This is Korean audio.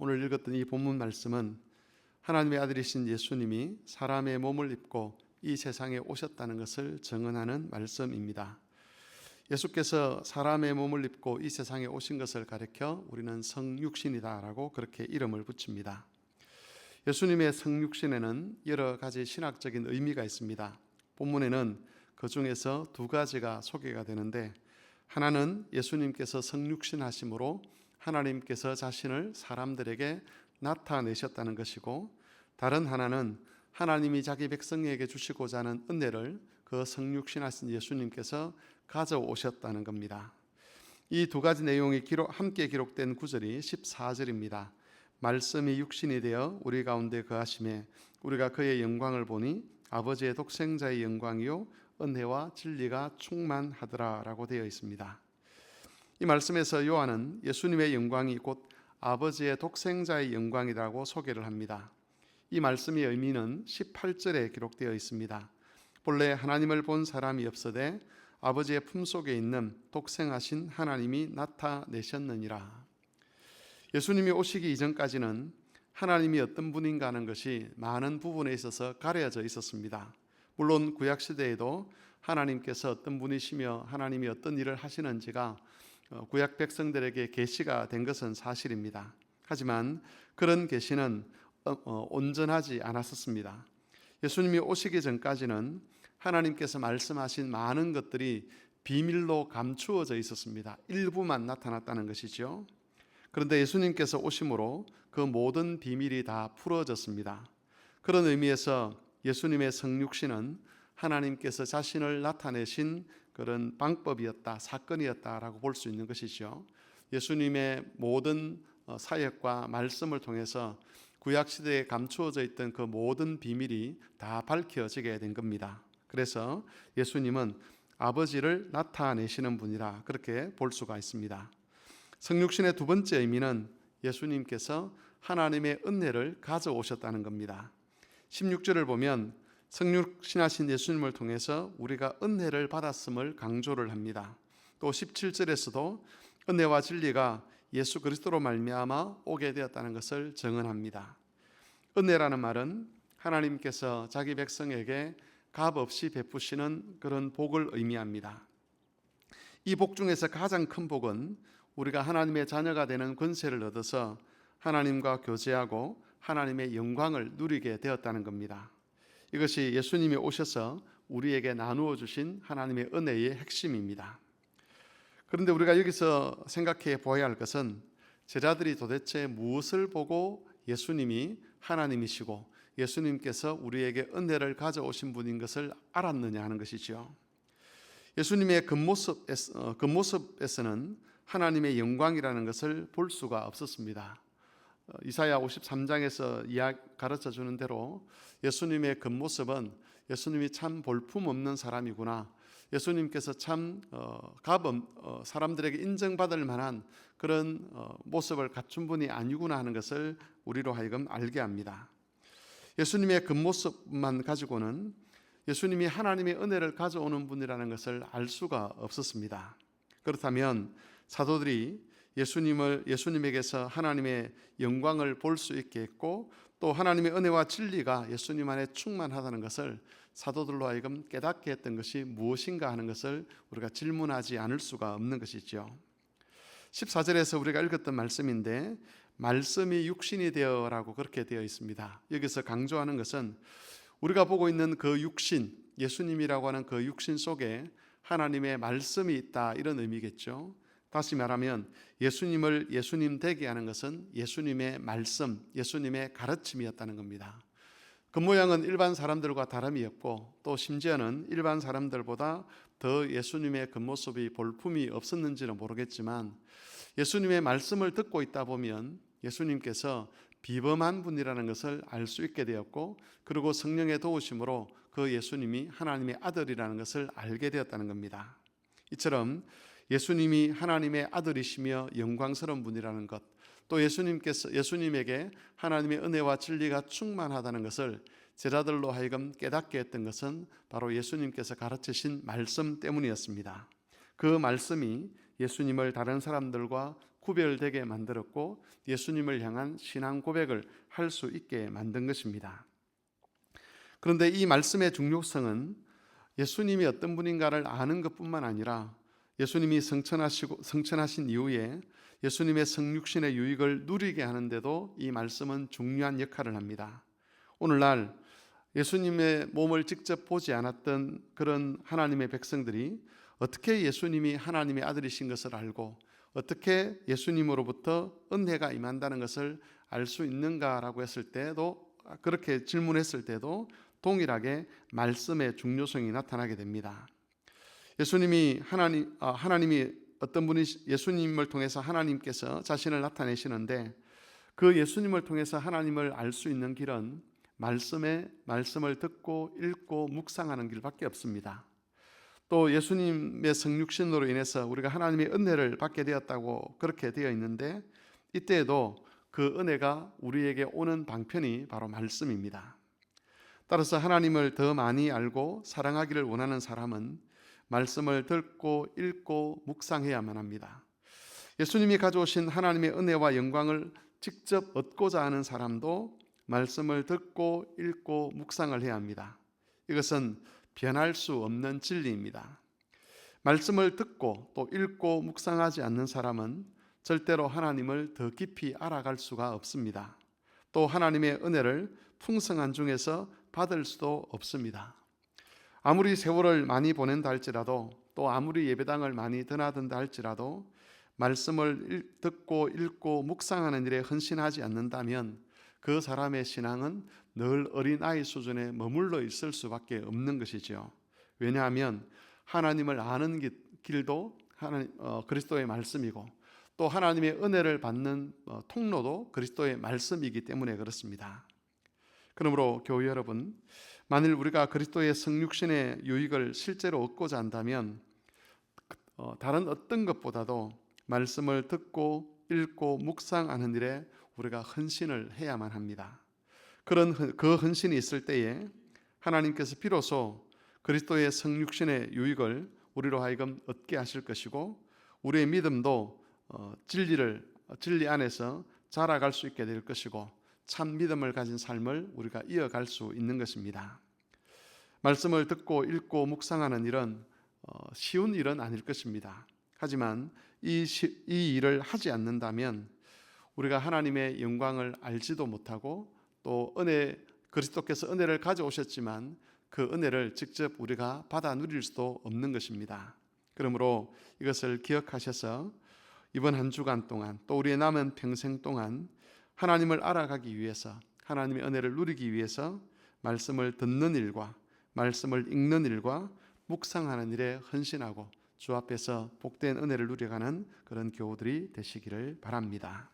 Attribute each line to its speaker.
Speaker 1: 오늘 읽었던 이 본문 말씀은 하나님의 아들이신 예수님이 사람의 몸을 입고 이 세상에 오셨다는 것을 증언하는 말씀입니다. 예수께서 사람의 몸을 입고 이 세상에 오신 것을 가리켜 우리는 성육신이다라고 그렇게 이름을 붙입니다. 예수님의 성육신에는 여러 가지 신학적인 의미가 있습니다. 본문에는 그 중에서 두 가지가 소개가 되는데, 하나는 예수님께서 성육신하심으로 하나님께서 자신을 사람들에게 나타내셨다는 것이고, 다른 하나는 하나님이 자기 백성에게 주시고자 하는 은혜를 그 성육신하신 예수님께서 가져오셨다는 겁니다. 이 두 가지 내용이 함께 기록된 구절이 14절입니다. 말씀이 육신이 되어 우리 가운데 거하심에 우리가 그의 영광을 보니 아버지의 독생자의 영광이요 은혜와 진리가 충만하더라 라고 되어 있습니다. 이 말씀에서 요한은 예수님의 영광이 곧 아버지의 독생자의 영광이라고 소개를 합니다. 이 말씀의 의미는 18절에 기록되어 있습니다. 본래 하나님을 본 사람이 없으되 아버지의 품속에 있는 독생하신 하나님이 나타내셨느니라. 예수님이 오시기 이전까지는 하나님이 어떤 분인가 하는 것이 많은 부분에 있어서 가려져 있었습니다. 물론 구약시대에도 하나님께서 어떤 분이시며 하나님이 어떤 일을 하시는지가 구약 백성들에게 계시가 된 것은 사실입니다. 하지만 그런 계시는 온전하지 않았었습니다. 예수님이 오시기 전까지는 하나님께서 말씀하신 많은 것들이 비밀로 감추어져 있었습니다. 일부만 나타났다는 것이죠. 그런데 예수님께서 오심으로 그 모든 비밀이 다 풀어졌습니다. 그런 의미에서 예수님의 성육신은 하나님께서 자신을 나타내신 그런 방법이었다, 사건이었다라고 볼 수 있는 것이죠. 예수님의 모든 사역과 말씀을 통해서 구약시대에 감추어져 있던 그 모든 비밀이 다 밝혀지게 된 겁니다. 그래서 예수님은 아버지를 나타내시는 분이라 그렇게 볼 수가 있습니다. 성육신의 두 번째 의미는 예수님께서 하나님의 은혜를 가져오셨다는 겁니다. 16절을 보면 성육신하신 예수님을 통해서 우리가 은혜를 받았음을 강조를 합니다. 또 17절에서도 은혜와 진리가 예수 그리스도로 말미암아 오게 되었다는 것을 증언합니다. 은혜라는 말은 하나님께서 자기 백성에게 값없이 베푸시는 그런 복을 의미합니다. 이 복 중에서 가장 큰 복은 우리가 하나님의 자녀가 되는 권세를 얻어서 하나님과 교제하고 하나님의 영광을 누리게 되었다는 겁니다. 이것이 예수님이 오셔서 우리에게 나누어 주신 하나님의 은혜의 핵심입니다. 그런데 우리가 여기서 생각해 보아야 할 것은 제자들이 도대체 무엇을 보고 예수님이 하나님이시고 예수님께서 우리에게 은혜를 가져오신 분인 것을 알았느냐 하는 것이죠. 예수님의 겉모습에서는 하나님의 영광이라는 것을 볼 수가 없었습니다. 이사야 53장에서 가르쳐 주는 대로 예수님의 겉모습은 예수님이 참 볼품없는 사람이구나, 예수님께서 참 사람들에게 인정받을 만한 그런 모습을 갖춘 분이 아니구나 하는 것을 우리로 하여금 알게 합니다. 예수님의 겉모습만 가지고는 예수님이 하나님의 은혜를 가져오는 분이라는 것을 알 수가 없었습니다. 그렇다면 사도들이 예수님에게서 하나님의 영광을 볼 수 있게 했고, 또 하나님의 은혜와 진리가 예수님 안에 충만하다는 것을 사도들로 하여금 깨닫게 했던 것이 무엇인가 하는 것을 우리가 질문하지 않을 수가 없는 것이죠. 14절에서 우리가 읽었던 말씀인데, 말씀이 육신이 되어라고 그렇게 되어 있습니다. 여기서 강조하는 것은 우리가 보고 있는 그 육신, 예수님이라고 하는 그 육신 속에 하나님의 말씀이 있다, 이런 의미겠죠. 다시 말하면 예수님을 예수님 되게 하는 것은 예수님의 말씀, 예수님의 가르침이었다는 겁니다. 그 모양은 일반 사람들과 다름이 없고, 또 심지어는 일반 사람들보다 더 예수님의 겉모습이 볼품이 없었는지는 모르겠지만, 예수님의 말씀을 듣고 있다 보면 예수님께서 비범한 분이라는 것을 알 수 있게 되었고, 그리고 성령의 도우심으로 그 예수님이 하나님의 아들이라는 것을 알게 되었다는 겁니다. 이처럼 예수님이 하나님의 아들이시며 영광스러운 분이라는 것, 또 예수님에게 하나님의 은혜와 진리가 충만하다는 것을 제자들로 하여금 깨닫게 했던 것은 바로 예수님께서 가르치신 말씀 때문이었습니다. 그 말씀이 예수님을 다른 사람들과 구별되게 만들었고 예수님을 향한 신앙 고백을 할 수 있게 만든 것입니다. 그런데 이 말씀의 중요성은 예수님이 어떤 분인가를 아는 것뿐만 아니라 예수님이 성천하신 이후에 예수님의 성육신의 유익을 누리게 하는데도 이 말씀은 중요한 역할을 합니다. 오늘날 예수님의 몸을 직접 보지 않았던 그런 하나님의 백성들이 어떻게 예수님이 하나님의 아들이신 것을 알고 어떻게 예수님으로부터 은혜가 임한다는 것을 알 수 있는가라고 했을 때도, 그렇게 질문했을 때도 동일하게 말씀의 중요성이 나타나게 됩니다. 예수님이 하나님이 어떤 분이 예수님을 통해서 하나님께서 자신을 나타내시는데 그 예수님을 통해서 하나님을 알 수 있는 길은 말씀을 듣고 읽고 묵상하는 길밖에 없습니다. 또 예수님의 성육신으로 인해서 우리가 하나님의 은혜를 받게 되었다고 그렇게 되어 있는데 이때에도 그 은혜가 우리에게 오는 방편이 바로 말씀입니다. 따라서 하나님을 더 많이 알고 사랑하기를 원하는 사람은 말씀을 듣고 읽고 묵상해야만 합니다. 예수님이 가져오신 하나님의 은혜와 영광을 직접 얻고자 하는 사람도 말씀을 듣고 읽고 묵상을 해야 합니다. 이것은 변할 수 없는 진리입니다. 말씀을 듣고 또 읽고 묵상하지 않는 사람은 절대로 하나님을 더 깊이 알아갈 수가 없습니다. 또 하나님의 은혜를 풍성한 중에서 받을 수도 없습니다. 아무리 세월을 많이 보낸다 할지라도 또 아무리 예배당을 많이 드나든다 할지라도 말씀을 듣고 읽고 묵상하는 일에 헌신하지 않는다면 그 사람의 신앙은 늘 어린아이 수준에 머물러 있을 수밖에 없는 것이죠. 왜냐하면 하나님을 아는 길도 그리스도의 말씀이고 또 하나님의 은혜를 받는 통로도 그리스도의 말씀이기 때문에 그렇습니다. 그러므로 교회 여러분, 만일 우리가 그리스도의 성육신의 유익을 실제로 얻고자 한다면 다른 어떤 것보다도 말씀을 듣고 읽고 묵상하는 일에 우리가 헌신을 해야만 합니다. 그 헌신이 있을 때에 하나님께서 비로소 그리스도의 성육신의 유익을 우리로 하여금 얻게 하실 것이고 우리의 믿음도 진리 안에서 자라갈 수 있게 될 것이고 참 믿음을 가진 삶을 우리가 이어갈 수 있는 것입니다. 말씀을 듣고 읽고 묵상하는 일은 쉬운 일은 아닐 것입니다. 하지만 이 일을 하지 않는다면 우리가 하나님의 영광을 알지도 못하고 또 그리스도께서 은혜를 가져오셨지만 그 은혜를 직접 우리가 받아 누릴 수도 없는 것입니다. 그러므로 이것을 기억하셔서 이번 한 주간 동안 또 우리의 남은 평생 동안 하나님을 알아가기 위해서 하나님의 은혜를 누리기 위해서 말씀을 듣는 일과 말씀을 읽는 일과 묵상하는 일에 헌신하고 주 앞에서 복된 은혜를 누려가는 그런 교우들이 되시기를 바랍니다.